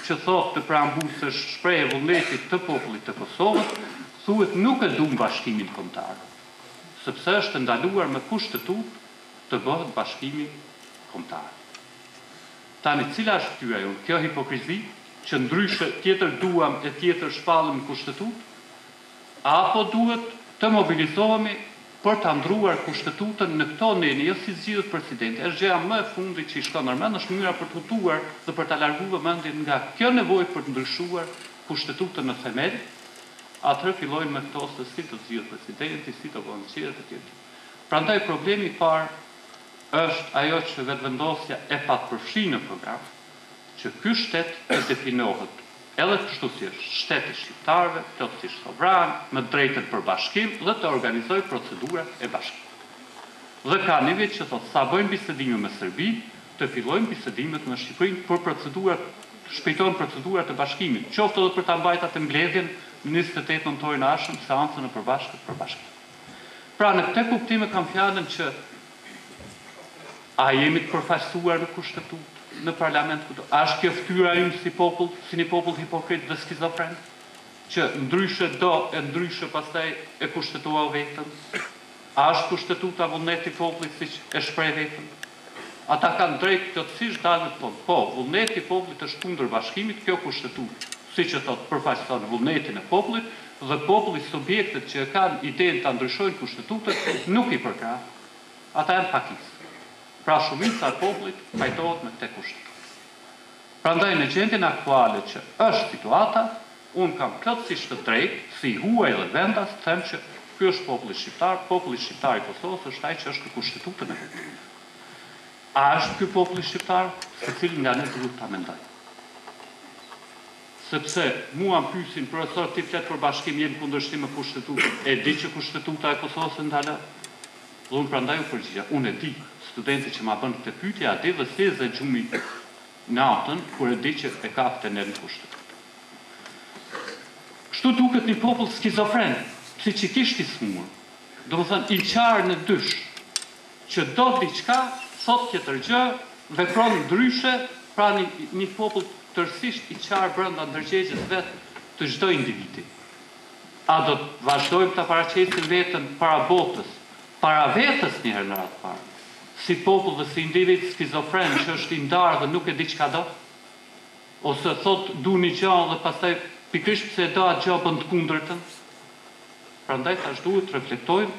që thotë në preambull se shprehje vullnetit të popullit të Kosovës, thuhet nuk e duam bashkimin kombëtar, sepse është ndaluar me kushtetut të bëhet bashkimi kombëtar. Tani, cila është fytyra jonë? Kjo hipokrizi, që ndryshe tjetër duam e tjetër shpallëm në kushtetut? Apo duhet të mobilizohemi për të ndruar kushtetutën në këto neni, jo si zgjidhet presidenti. Është gjëja më e fundit që i shkon nërmend, është mënyra për të hutuar dhe për të larguar mendjen nga kjo nevojë për të ndryshuar kushtetutën në themel. Atëherë fillojnë me këto se si të zgjidhet presidenti, si të bëhen zgjedhjet e tjera. Prandaj problemi i parë është ajo që vetëvendosja e patpërfshirë në program, që ky shtet të definohet edhe kështu si është shteti shqiptarëve, plotësisht sovran, me drejtën për bashkim dhe të organizojë procedura e bashkimit. Dhe ka një vit që thotë sa bëjmë bisedime me Serbi, të fillojmë bisedimet me Shqipërinë për procedurat, shpejtojnë procedurat e bashkimit, qoftë edhe për ta mbajtur atë mbledhjen në 28 nëntorin e ardhshëm, seancën e përbashkët për bashkim. Pra në këtë kuptim kam fjalën që a jemi të përfaqësuar në kushtetutë, në parlament këtu? A është kjo fytyra ynë si popull, si një popull hipokrit dhe skizofren, që ndryshe do e ndryshe pastaj e kushtetua vetën? A është kushtetuta vullneti i popullit siç e shpreh vetën? Ata kanë drejt plotësisht dalë të thonë, po, vullneti i popullit është kundër bashkimit, kjo kushtetutë, siç e thotë, përfaqëson vullnetin e popullit dhe populli subjektet që kanë idenë ta ndryshojnë kushtetutën nuk i përkrah. Ata janë pakicë. Pra shumica e popullit pajtohet me këtë kushtetutë. Prandaj në gjendjen aktuale që është situata, unë kam plotësisht të drejtë, si huaj dhe vendas, të them që ky është populli shqiptar i Kosovës është ai që është në kushtetutën e vet. A është ky populli shqiptar? Secili nga ne duhet ta mendoj. Sepse mua më pyesin profesor ti flet për bashkim jemi kundërshtim me kushtetutën. E di që kushtetuta e Kosovës ndalë. Dhe unë prandaj u përgjigja. Unë e di, studenti që ma bën këtë pyetje a di dhe si e gjumi natën kur e di që e ka këtë në kushtetutë. Kështu duket një popull skizofren, psiqikisht i smur. Do të thënë i qarë në dysh, që do diçka, thot tjetër gjë, vepron ndryshe, pra një popull tërësisht i qarë brenda ndërgjegjes vetë të çdo individi. A do të vazhdojmë të paraqesim veten para botës, para vetës njëherë në radhë parë, si popull dhe si individ skizofren që është i ndarë dhe nuk e di çka do? Ose thot du një gjallë dhe pastaj pikërisht pse e do atë gjallë bën të kundërtën? Prandaj tash duhet të reflektojmë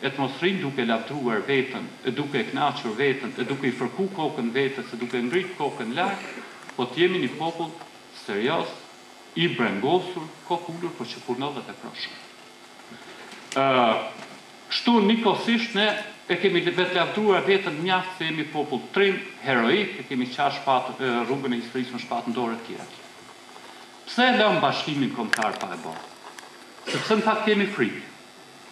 atmosferën duke lavdruar veten, e duke e kënaqur veten, e duke i fërku kokën vetes, e duke ngrit kokën lart, po të jemi një popull serioz, i brengosur, kokulur, po që punon dhe vepron shumë. Kështu nikosisht ne e kemi vetë lavdruar vetën mjaft se jemi popull trim, heroik, e kemi qash rrugën e historisë me shpatë në dorë të tjera. Pse e lëm bashkimin kombëtar pa e bërë? Sepse në fakt kemi frikë.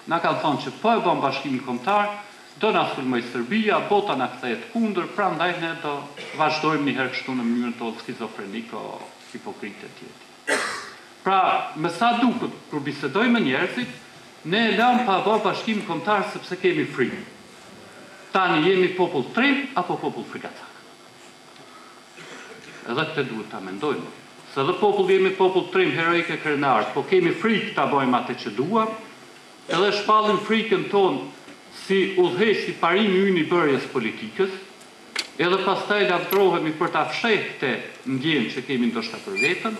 Na kanë thonë që po e bën bashkimin kombëtar, do na sulmoj Serbia, bota na kthehet kundër, prandaj ne do vazhdojmë një herë kështu në mënyrën tonë skizofrenike, hipokrite e tjetër. Pra, me sa duket, kur bisedojmë me njerëzit, ne e lëm pa bërë bashkimin kombëtar sepse kemi frikë. Tani jemi popull trim apo popull frikacak? Edhe këtë duhet ta mendojmë. Se dhe popull jemi popull trim, heroik e krenar, po kemi frikë ta bëjmë atë që duam, edhe shpallim frikën tonë si udhëheq i parimi ynë i bërjes politikës, edhe pastaj lavdrohemi për ta fshehë këtë ndjenjë që kemi ndoshta për veten.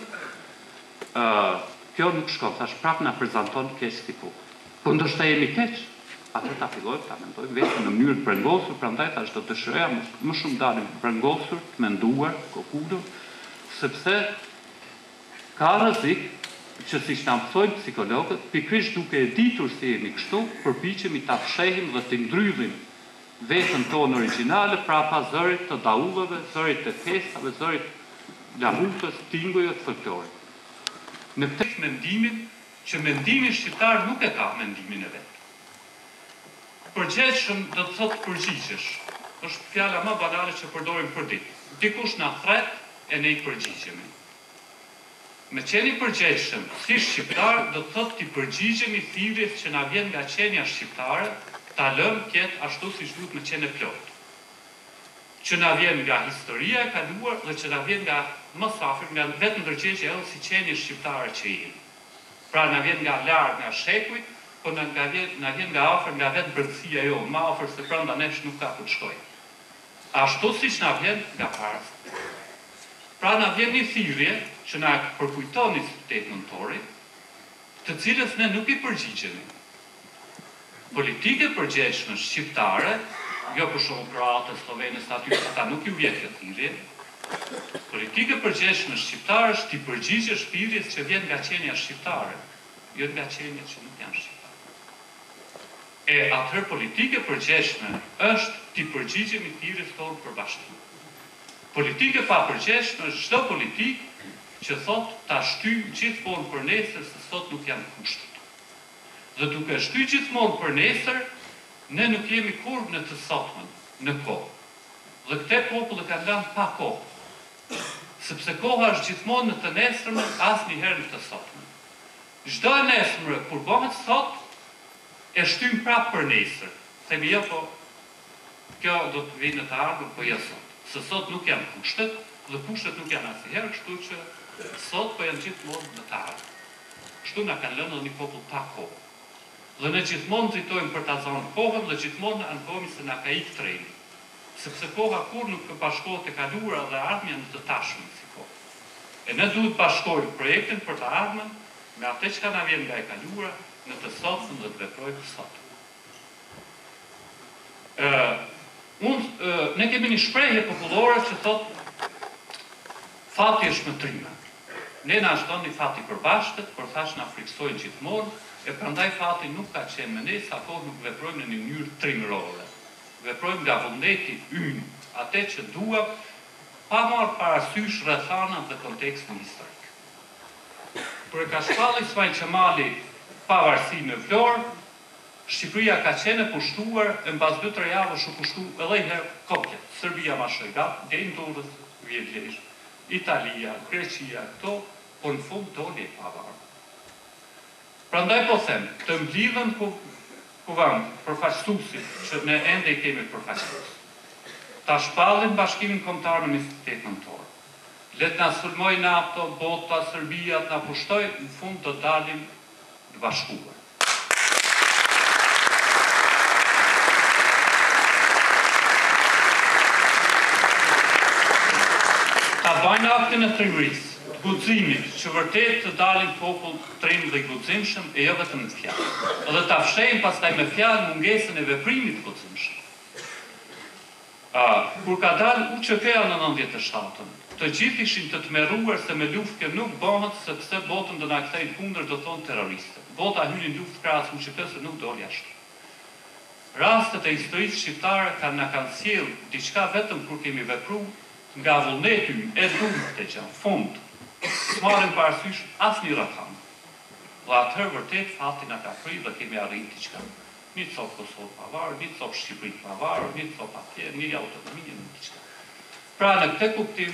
Kjo nuk shkon, thash prap na prezanton keq si popull. Po ndoshta jemi keq, atë ta fillojmë ta mendojmë vetëm në mënyrë të brengosur, prandaj tash do të dëshiroja më shumë dalim brengosur, të menduar, kokulur, sepse ka rrezik që si që na mësojnë psikologët, pikërisht duke e ditur se jemi kështu, përpiqemi ta fshehim dhe të ndrydhim veten tonë origjinale prapa zërit të daullave, zërit të festave, zërit lahutës, tingujve të folklorit. Në këtë mendimin, që mendimi shqiptar nuk e ka mendimin e vetë. Përgjegjshëm do të thotë përgjigjesh. Është fjala më banale që përdorim për ditë. Dikush na thret e ne i përgjigjemi. Me qeni përgjegjshëm si shqiptar do të thotë të përgjigjemi thirrjes që na vjen nga qenia shqiptare, ta lëm kjetë ashtu siç duhet me qenë plot. që na vjen nga historia e kaluar dhe që na vjen nga mos afër nga vetë ndërgjegjja e si qenie shqiptare që jemi. Pra na vjen nga larg nga shekujt, po na vjen nga afër nga vetë brendësia jonë, më afër se brenda nesh nuk ka ku të shkojë. Ashtu siç na vjen nga para. Pra na vjen një thirrje që na përkujton 28 nëntorit, të cilës ne nuk i përgjigjemi. Politike përgjegjshme shqiptare, jo për shumë kroate, slovenës, aty ata nuk ju vjen kjo thirrje. Politike përgjegjshme shqiptare është t'i përgjigjesh thirrjes që vjen nga qenia shqiptare, jo nga qeniet që nuk janë shqiptare. E atëherë politike përgjegjshme është t'i përgjigjemi thirrjes tonë për bashkim. Politike pa përgjegjshme është çdo politikë që thot ta shtyjmë gjithmonë për nesër se sot nuk janë kushtet. Dhe duke shtyjë gjithmonë për nesër, ne nuk jemi kur në të sotmen, në kohë. Dhe këte popull e kanë lënë pa kohë. Sepse koha është gjithmonë në të nesërmen, asnjëherë në të sotmen. Çdo e nesërmre, kur bëhet sot, e shtyjmë prapë për nesër. Themi jo, po kjo do të vinë në të ardhmen, po jo sot. Se sot nuk janë kushtet, dhe kushtet nuk janë asnjëherë, kështu që sot po janë gjithmonë në të ardhmen. Kështu na kanë lënë një popull pa kohë. Dhe ne gjithmonë drejtojmë për ta zonë kohën dhe gjithmonë ankohemi se na ka ikë treni. Sepse koha kur nuk bashkohet e kaluara dhe ardhmja në të tashmen si kohë. E ne duhet bashkojmë projektin për të ardhmen me atë që na vjen nga e kaluara në të sotën dhe të veprojmë sot. Ne kemi një shprehje popullore që thot fati është mëtrime. Ne na shton një fati përbashkët, por thash na friksojnë gjithmonë, e prandaj fati nuk ka qenë me ne, sa kohë nuk veprojmë në një mënyrë trimërore. Veprojmë nga vullneti ynë, atë që duam, pa marrë parasysh rrethanat dhe kontekstin historik. Kur e ka shpallë Ismail Qemali pavarësi në Vlorë, Shqipëria ka qenë e pushtuar, e mbas 2-3 javësh u pushtu edhe një herë komplet. Serbia ma shëgat, deri në Durrës, vjedhlesh, Italia, Greqia, këto, po në fund doli e pavarur. Prandaj po them, të mblidhen përfaqësuesit që ne ende i kemi përfaqësues. Ta shpallin bashkimin kombëtar në 28 nëntor. Let na sulmoj NATO, bota, Serbia, na pushtoj, në fund do dalim të bashkuar. Ta bajnë aktin e trimërisë, guximit, që vërtet të dalin popull trim dhe guximshëm e jo vetëm në fjalë. Dhe ta fshejmë pastaj me fjalë mungesën e veprimit guximshëm. Kur ka dalë UÇK-ja në 97-ën, të gjithë ishin të tmerruar se me luftë nuk bëhet sepse botën do na kthejnë kundër, do thonë terroristë. Bota hyri në luftë krahas UÇK-s se nuk doli jashtë. Rastet e historisë shqiptare na kanë sjellë diçka vetëm kur kemi vepruar nga vullneti e dumtë që në fund s'marrim parasysh asnjë rrethan. Dhe atëherë vërtet fati na ka prirë dhe kemi arritur diçka. Një copë Kosovë pavarur, një copë Shqipëri pavarur, një copë atje, një autonomi, një diçka. Pra në këtë kuptim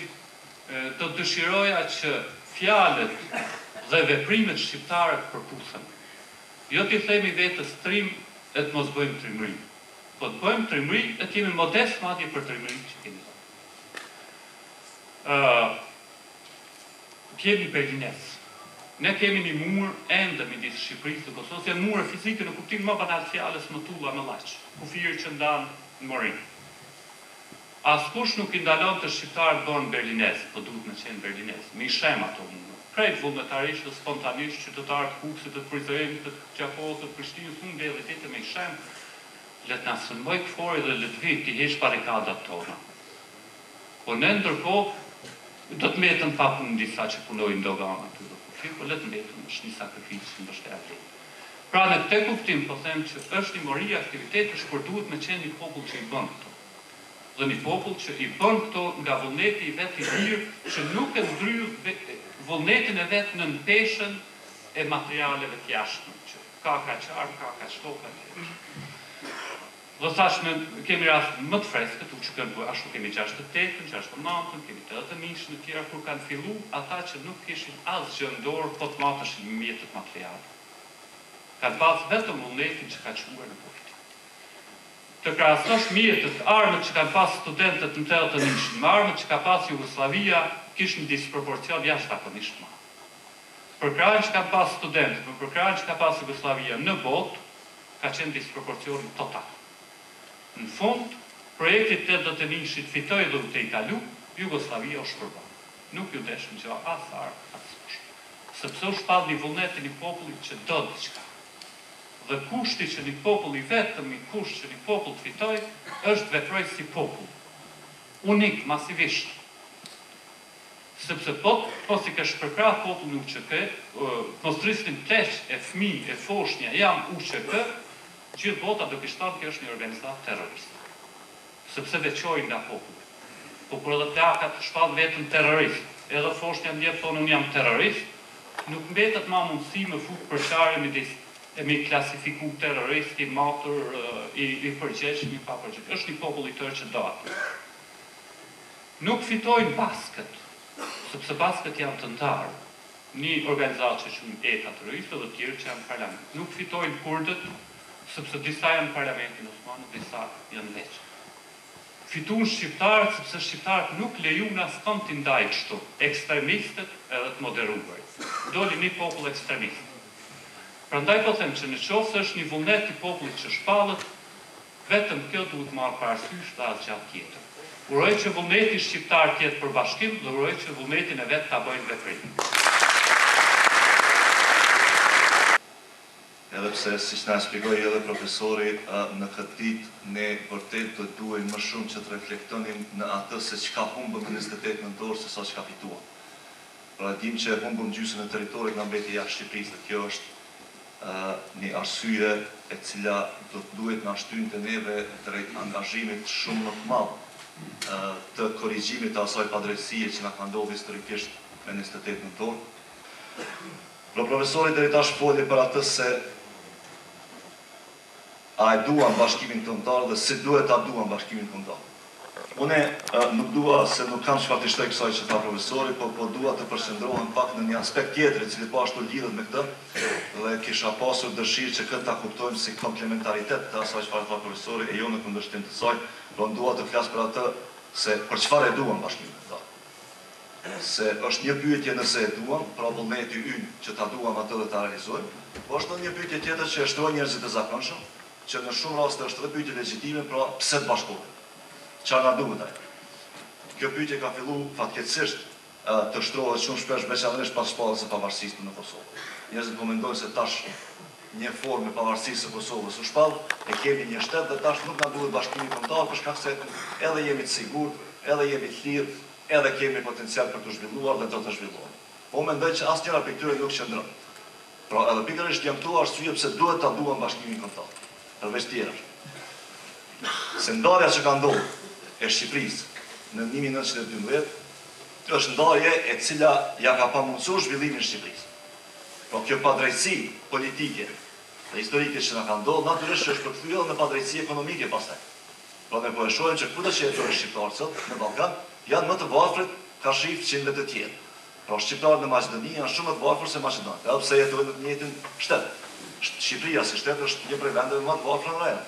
do dëshiroja që fjalët dhe veprimet shqiptare të përputhen. Jo t'i themi vetës trim e të mos bëjmë trimëri. Po të bëjmë trimëri e të jemi modest madje për trimëri që kemi dhënë. Kemi Berlines. Ne kemi një mur ende midis Shqipërisë dhe Kosovës, janë mure fizike në kuptim më banal fjalës më tulla më llaq, kufirë që ndanë në morin. Askush nuk i ndalon të shqiptarët bëhen Berlines, po duhet me qenë Berlines, me i shem ato mure. Krejt vullnetarisht dhe spontanisht qytetarët të Kukësit, të Prizrenit, të Gjakovës, të Prishtinës, unë realitete me i shem, let na sulmoj këfori dhe let vit t'i hesh barikadat tona. Po ne ndërkohë do të metën pa punë disa që punojnë dogana aty do kufi, po le të metën, është një sakrificë që ndështë e atletë. Pra në këte kuptim, po them që është një mori aktivitetesh, por duhet me qenë një popull që i bën këto. Dhe një popull që i bën këto nga vullneti i vetë i mirë, që nuk e ndryë vullnetin e vetë në peshën e materialeve të jashtme, që ka qarë, ka shtoka të Dhe thash kemi rast më të freskët, ashtu kemi 68-ën, 69-ën, kemi 89-ën e tjera, kur kanë fillu ata që nuk kishin asgjë në dorë, po të matëshin mjetët materiale. Ka të bazë vetëm vullnetin që ka quar në politik. të krahasosh mjetët, armët që kanë pas studentët në 81 me armët që ka pas Jugoslavia, kishte një disproporcion jashtëzakonisht madh. Për krahun që kanë pas studentët, për krahun që ka pas Jugoslavia në botë, ka qenë disproporcioni total. Në fund, projekti 81-shit fitoi dhe u te i kalu, Jugoslavia u shpërbon. Nuk ju deshën gjë as armë, as fushë. Sepse u shpall një vullnet e një populli që do diçka. Dhe kushti që një populli vetëm i kusht që një popull të fitoj, është veproj si popull. Unik, masivisht. Sepse po si ka shpërkrah popull në UÇK, mos rrisnin pleq e fëmijë e foshnja jam UÇK, gjithë bota do kishte thënë që është një organizatë terroriste. Sepse veçojnë nga populli. Po kur edhe plakat shpall vetëm terrorist, edhe foshnja ndjep thonë unë jam terrorist, nuk mbetet ma mundësi me fut përçarje midis e mi klasifiku terrorist, i matur, i përgjegjshëm, i papërgjegjshëm. Është një popull i tërë që do atë. Nuk fitojnë baskët, sepse baskët janë të ndarë. Një organizatë që shumë ETA terroriste dhe tjerë që janë në parlament. Nuk fitojnë kurdët, sepse disa janë në parlamentin osman, disa janë veç. Fitun shqiptarët, sepse shqiptarët nuk lejun as kam t'i ndaj kështu, ekstremistët edhe të moderuar. Doli një popull ekstremist. Prandaj po them që në qoftë se është një vullnet i popullit që shpallet, vetëm kjo duhet marrë parasysh dhe asgjë tjetër. Uroj që vullneti shqiptar të jetë për bashkim dhe uroj që vullnetin e vet ta bëjnë veprim. Edhe pse, siç na shpjegoi edhe profesori, në këtë ditë ne vërtet do duhen më shumë që të reflektonim në atë se çka humbëm në 28 nëntor se sa çka fituam. Pra dim që humbëm gjysmën e territorit nga mbeti jashtë Shqipërisë, dhe kjo është një arsye e cila do të duhet na shtynte neve drejt angazhimit shumë më të madh të korrigjimit të asaj padrejtësie që na ka ndodhur historikisht me 28 nëntor. Pro profesori deri tash foli për atë se a e duan bashkimin kombëtar dhe si duhet ta duan bashkimin kombëtar. Unë nuk dua se nuk kam çfarë të shtoj kësaj që tha profesori, po dua të përqendrohem pak në një aspekt tjetër i cili po ashtu lidhet me këtë dhe kisha pasur dëshirë që këtë ta kuptojmë si komplementaritet të asaj çfarë tha profesori e jo në kundërshtim të saj, por dua të flas për atë se për çfarë e duan bashkimin kombëtar. Se është një pyetje nëse e duam, pra vullneti ynë që ta duam atë dhe ta realizojmë, po është një pyetje tjetër që e shtrojnë njerëzit e zakonshëm, që në shumë raste është edhe pyetje legjitime, pra pse të bashkohen? Çfarë na duhet ai? Kjo pyetje ka filluar fatkeqësisht të shtrohet shumë shpesh veçanërisht pas shpalljes së pavarësisë në Kosovë. Njerëzit po mendojnë se tash një formë pavarësisë së Kosovës u shpall, e kemi një shtet dhe tash nuk na duhet bashkimi kombëtar për shkak se edhe jemi të sigurt, edhe jemi të lirë, edhe kemi potencial për të zhvilluar dhe do të zhvilluar. Po mendoj që asnjëra prej këtyre nuk qëndron. Pra edhe pikërisht jam këtu arsye pse duhet ta duam bashkimin kombëtar. Përveç tjerash. Se ndarja që ka ndodhur e Shqipërisë në 1912 është ndarje e cila ja ka pamundsuar zhvillimin e Shqipërisë. Por kjo padrejtësi politike dhe historike që na ka ndodhur natyrisht është përkthyer në padrejtësi ekonomike pastaj. Pra ne po e shohim që kudo që jetojnë shqiptarët sot në Ballkan janë më të varfër ka shqiptarët të tjerë. Pra shqiptarët në Maqedoni janë shumë më të varfër se maqedonët, edhe pse jetojnë në të njëjtin shtet. Shqipëria si shtet është një prej vendeve më të varfër në rajon.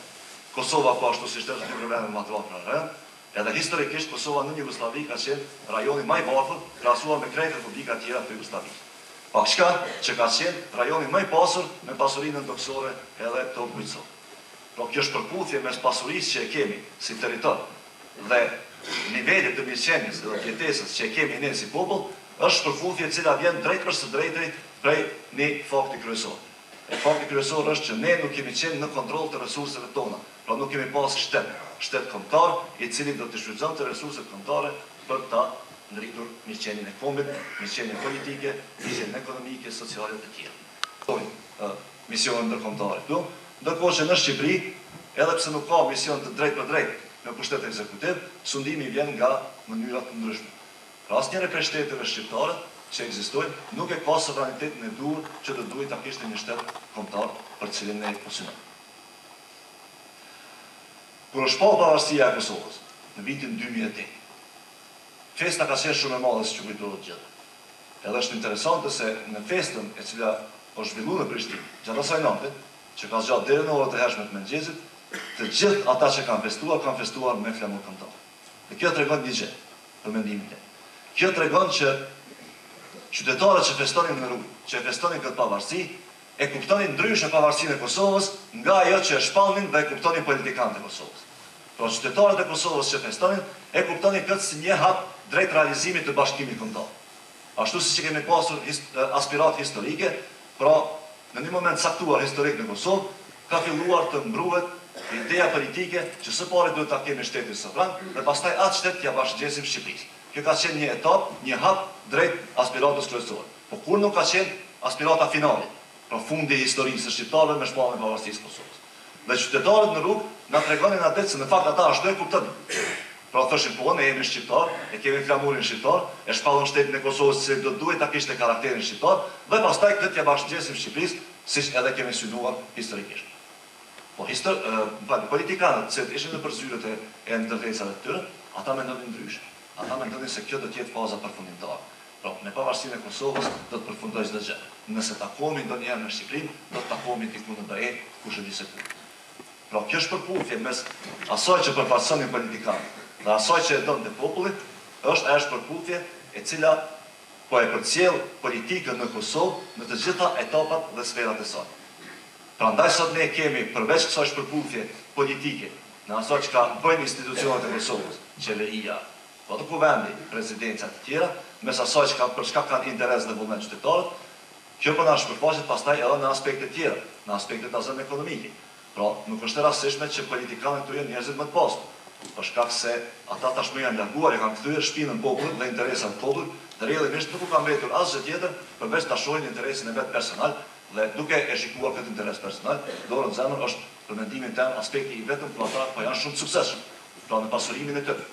Kosova po ashtu si shtet është një prej vendeve më të varfër në rajon. Edhe historikisht Kosova në Jugosllavi ka qenë rajoni më i varfër krahasuar me krejt republika të tjera të Jugosllavisë. Pa çka që ka qenë rajoni më i pasur me pasurinë ndoksore edhe të bujqësor. Pra kjo është përputhje mes pasurisë që e kemi si territor dhe nivelit të mirëqenies dhe jetesës që e kemi ne si popull, është përputhje e cila vjen drejt për së drejti prej një fakti kryesor. E fakti kryesor është që ne nuk kemi qenë në kontroll të resurseve tona, pra nuk kemi pas shtet kombëtar i cili do të shfrytëzonte resurset kombëtare për ta ngritur mirëqenien e kombit, mirëqenien politike, mirëqenien ekonomike, sociale të tjera. Misionet ndërkombëtare këtu, ndërkohë që në Shqipëri, edhe pse nuk ka mision të drejtë për drejtë në pushtet ekzekutiv, sundimi vjen nga mënyra të ndryshme. Pra asnjëri prej shteteve shqiptare që ekzistojnë nuk e ka sovranitetin e duhur që të duhet ta kishte një shtet kombëtar për cilin ne funksionojmë. Kur është shpall pavarësia e Kosovës në vitin 2008, festa ka qenë shumë e madhe si që kujtohet gjithë. Edhe është interesante se në festën e cila është zhvilluar në Prishtinë, gjatë asaj nate, që ka zgjatur deri në orët e hershme të mëngjesit, të gjithë ata që kanë festuar me flamur kombëtar. Dhe kjo tregon një gjë, për mendimin tim. Kjo tregon që qytetarët që festonin në rrugë, që festonin këtë pavarësi, e kuptonin ndryshe pavarësinë e Kosovës nga ajo që e shpallnin dhe e kuptonin politikanët e Kosovës. Pra qytetarët e Kosovës që festonin, e kuptonin këtë si një hap drejt realizimit të bashkimit kombëtar. Ashtu si që kemi pasur aspirat historike, pra në një moment caktuar historik në Kosovë, ka filluar të mbruhet ideja politike që së pari duhet ta kemi shtetin sovran dhe pastaj atë shtet t'ia bashkëngjesim Shqipërisë. Kjo ka qenë një etapë, një hap drejt aspiratës kryesore. Po kur nuk ka qenë aspirata finale, pra fundi i historisë së shqiptarëve me shpalljen e pavarësisë Kosovës. Dhe qytetarët në rrugë na tregonin atë se në fakt ata ashtu e kuptonin. Pra thoshin po ne jemi shqiptar, e kemi flamurin shqiptar, e shpallon shtetin e Kosovës se do duhet ta kishte karakterin shqiptar, dhe pastaj këtë t'ia bashkëngjesim Shqipërisë, siç edhe kemi synuar historikisht. Po politikanët që ishin në përzyrët e ndërtesave të tyre, ata mendonin ndryshe. Ata mendonin se kjo do të jetë faza përfundimtare. Pra, me pavarësinë e Kosovës do të përfundojë çdo gjë. Nëse takohemi ndonjëherë në Shqipëri, do të takohemi diku në BE, kush e di se ku. Pra, kjo është përputhje mes asaj që përfaqësonin politikanët dhe asaj që e donte populli, është ajo përputhje e cila po e përcjell politikën në Kosovë në të gjitha etapat dhe sferat e saj. Prandaj sot ne kemi përveç kësaj shpërputhje politike, në asaj që ka bëjnë institucionet e Kosovës, qeveria, po të kuvendi, prezidencat të tjera, mes asaj që për çka kanë interes dhe vullnet qytetarët, kjo po na shpërfaqet pastaj edhe në aspekte tjera, në aspektet azëm ekonomike. Pra, nuk është e rastishme që politikanët këtu janë njerëzit më të pasur, për shkak se ata tashmë janë larguar, e kanë kthyer shpinën popullit dhe interesat të popullit, dhe realisht nuk u ka mbetur asgjë tjetër përveç ta shohin interesin e vet personal. Dhe duke e shikuar këtë interes personal, dorën zemër është për mendimin tim aspekti i vetëm ku ata po janë shumë të suksesshëm, pra në pasurimin e tyre.